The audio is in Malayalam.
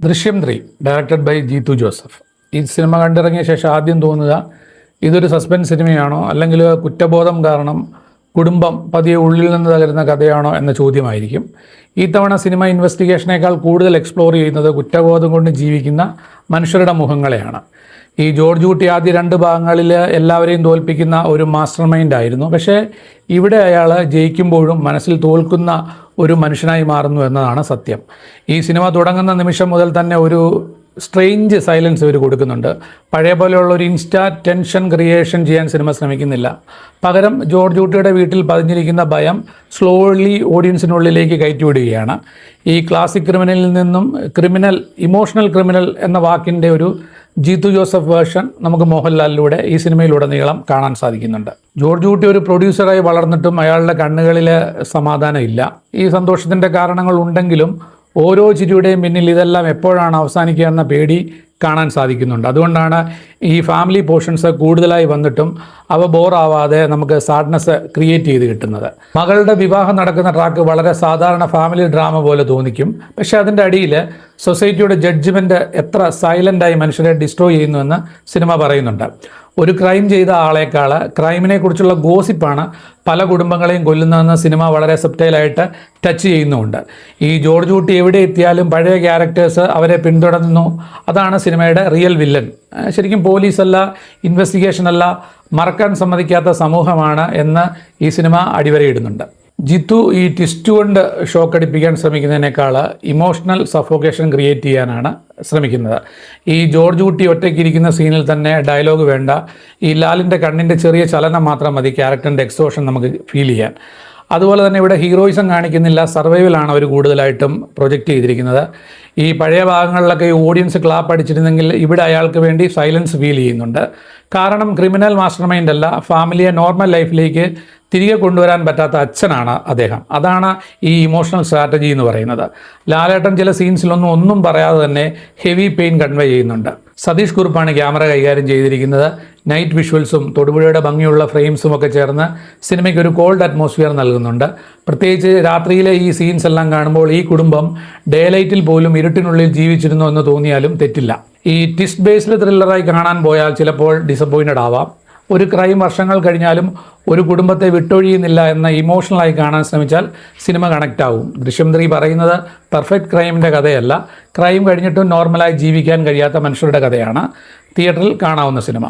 ദൃശ്യം 3 ഡയറക്റ്റഡ് ബൈ ജീത്തു ജോസഫ്. ഈ സിനിമ കണ്ടിറങ്ങിയ ശേഷം ആദ്യം തോന്നുക ഇതൊരു സസ്പെൻസ് സിനിമയാണോ അല്ലെങ്കിൽ കുറ്റബോധം കാരണം കുടുംബം പതിയെ ഉള്ളിൽ നിന്ന് തകരുന്ന കഥയാണോ എന്ന ചോദ്യമായിരിക്കും. ഈ തവണ സിനിമ ഇൻവെസ്റ്റിഗേഷനേക്കാൾ കൂടുതൽ എക്സ്പ്ലോർ ചെയ്യുന്നത് കുറ്റബോധം കൊണ്ട് ജീവിക്കുന്ന മനുഷ്യരുടെ മുഖങ്ങളെയാണ്. ഈ ജോർജ് കുട്ടി ആദ്യ 2 ഭാഗങ്ങളിൽ എല്ലാവരെയും തോൽപ്പിക്കുന്ന ഒരു മാസ്റ്റർ മൈൻഡ് ആയിരുന്നു. പക്ഷേ ഇവിടെ അയാൾ ജയിക്കുമ്പോഴും മനസ്സിൽ തോൽക്കുന്ന ഒരു മനുഷ്യനായി മാറുന്നു എന്നതാണ് സത്യം. ഈ സിനിമ തുടങ്ങുന്ന നിമിഷം മുതൽ തന്നെ ഒരു സ്ട്രെയിഞ്ച് സൈലൻസ് ഇവർ കൊടുക്കുന്നുണ്ട്. പഴയ പോലെയുള്ള ഒരു ഇൻസ്റ്റാ ടെൻഷൻ ക്രിയേഷൻ ചെയ്യാൻ സിനിമ ശ്രമിക്കുന്നില്ല. പകരം ജോർജ് കുട്ടിയുടെ വീട്ടിൽ പതിഞ്ഞിരിക്കുന്ന ഭയം സ്ലോലി ഓഡിയൻസിനുള്ളിലേക്ക് കയറ്റിവിടുകയാണ്. ഈ ക്ലാസിക് ക്രിമിനലിൽ നിന്നും ഇമോഷണൽ ക്രിമിനൽ എന്ന വാക്കിൻ്റെ ഒരു ജീത്തു ജോസഫ് വേർഷൻ നമുക്ക് മോഹൻലാലിലൂടെ ഈ സിനിമയിലുടനീളം കാണാൻ സാധിക്കുന്നുണ്ട്. ജോർജ് കുട്ടി ഒരു പ്രൊഡ്യൂസറായി വളർന്നിട്ടും അയാളുടെ കണ്ണുകളിൽ സമാധാനം ഇല്ല. ഈ സന്തോഷത്തിൻ്റെ കാരണങ്ങൾ ഉണ്ടെങ്കിലും ഓരോ ചിരിയുടെയും പിന്നിൽ ഇതെല്ലാം എപ്പോഴാണ് അവസാനിക്കുക എന്ന പേടി കാണാൻ സാധിക്കുന്നുണ്ട്. അതുകൊണ്ടാണ് ഈ ഫാമിലി പോർഷൻസ് കൂടുതലായി വന്നിട്ടും അവ ബോറാവാതെ നമുക്ക് സാഡ്നെസ് ക്രിയേറ്റ് ചെയ്ത് കിട്ടുന്നത്. മകളുടെ വിവാഹം നടക്കുന്ന ട്രാക്ക് വളരെ സാധാരണ ഫാമിലി ഡ്രാമ പോലെ തോന്നിക്കും. പക്ഷേ അതിൻ്റെ അടിയിൽ സൊസൈറ്റിയുടെ ജഡ്ജ്മെൻറ്റ് എത്ര സൈലൻ്റായി മനുഷ്യരെ ഡിസ്ട്രോയ് ചെയ്യുന്നുവെന്ന് സിനിമ പറയുന്നുണ്ട്. ഒരു ക്രൈം ചെയ്ത ആളേക്കാൾ ക്രൈമിനെ കുറിച്ചുള്ള ഗോസിപ്പാണ് പല കുടുംബങ്ങളെയും കൊല്ലുന്നതെന്ന് സിനിമ വളരെ സബ്റ്റൈലായിട്ട് ടച്ച് ചെയ്യുന്നുമുണ്ട്. ഈ ജോർജ് കുട്ടി എവിടെ എത്തിയാലും പഴയ ക്യാരക്ടേഴ്സ് അവരെ പിന്തുടരുന്നു. അതാണ് സിനിമയുടെ റിയൽ വില്ലൻ. ശരിക്കും പോലീസല്ല, ഇൻവെസ്റ്റിഗേഷൻ അല്ല, മറക്കാൻ സമ്മതിക്കാത്ത സമൂഹമാണ് എന്ന് ഈ സിനിമ അടിവരയിടുന്നുണ്ട്. ജിത്തു ഈ ട്വിസ്റ്റ് കൊണ്ട് ഷോക്കടിപ്പിക്കാൻ ശ്രമിക്കുന്നതിനേക്കാൾ ഇമോഷണൽ സഫോക്കേഷൻ ക്രിയേറ്റ് ചെയ്യാനാണ് ശ്രമിക്കുന്നത്. ഈ ജോർജ് കുട്ടി ഒറ്റയ്ക്കിരിക്കുന്ന സീനിൽ തന്നെ ഡയലോഗ് വേണ്ട. ഈ ലാലിൻ്റെ കണ്ണിൻ്റെ ചെറിയ ചലനം മാത്രം മതി ക്യാരക്ടറിൻ്റെ എക്സോഷൻ നമുക്ക് ഫീൽ ചെയ്യാൻ. അതുപോലെ തന്നെ ഇവിടെ ഹീറോയിസം കാണിക്കുന്നില്ല, സർവൈവലാണ് അവർ കൂടുതലായിട്ടും പ്രൊജക്റ്റ് ചെയ്തിരിക്കുന്നത്. ഈ പഴയ ഭാഗങ്ങളിലൊക്കെ ഈ ഓഡിയൻസ് ക്ലാപ്പ് അടിച്ചിരുന്നെങ്കിൽ ഇവിടെ അയാൾക്ക് വേണ്ടി സൈലൻസ് ഫീൽ ചെയ്യുന്നുണ്ട്. കാരണം ക്രിമിനൽ മാസ്റ്റർ മൈൻഡ് അല്ല, ഫാമിലിയെ നോർമൽ ലൈഫിലേക്ക് തിരികെ കൊണ്ടുവരാൻ പറ്റാത്ത അച്ഛനാണ് അദ്ദേഹം. അതാണ് ഈ ഇമോഷണൽ സ്ട്രാറ്റജി എന്ന് പറയുന്നത്. ലാലേട്ടൻ ചില സീൻസിലൊന്നും പറയാതെ തന്നെ ഹെവി പെയിൻ കൺവേ ചെയ്യുന്നുണ്ട്. സതീഷ് കുറുപ്പാണ് ക്യാമറ കൈകാര്യം ചെയ്തിരിക്കുന്നത്. നൈറ്റ് വിഷ്വൽസും തൊടുപുഴയുടെ ഭംഗിയുള്ള ഫ്രെയിംസും ഒക്കെ ചേർന്ന് സിനിമയ്ക്ക് ഒരു കോൾഡ് അറ്റ്മോസ്ഫിയർ നൽകുന്നുണ്ട്. പ്രത്യേകിച്ച് രാത്രിയിലെ ഈ സീൻസ് എല്ലാം കാണുമ്പോൾ ഈ കുടുംബം ഡേ ലൈറ്റിൽ പോലും ഇരുട്ടിനുള്ളിൽ ജീവിച്ചിരുന്നു എന്ന് തോന്നിയാലും തെറ്റില്ല. ഈ ട്വിസ്റ്റ് ബേസ്ഡ് ത്രില്ലറായി കാണാൻ പോയാൽ ചിലപ്പോൾ ഡിസപ്പോയിൻറ്റഡ് ആവാം. ഒരു ക്രൈം വർഷങ്ങൾ കഴിഞ്ഞാലും ഒരു കുടുംബത്തെ വിട്ടൊഴിയുന്നില്ല എന്ന ഇമോഷണലായി കാണാൻ ശ്രമിച്ചാൽ സിനിമ കണക്റ്റ് ആവും. ദൃശ്യം 3 പറയുന്നത് പെർഫെക്റ്റ് ക്രൈമിൻ്റെ കഥയല്ല, ക്രൈം കഴിഞ്ഞിട്ടും നോർമലായി ജീവിക്കാൻ കഴിയാത്ത മനുഷ്യരുടെ കഥയാണ്. തിയേറ്ററിൽ കാണാവുന്ന സിനിമ.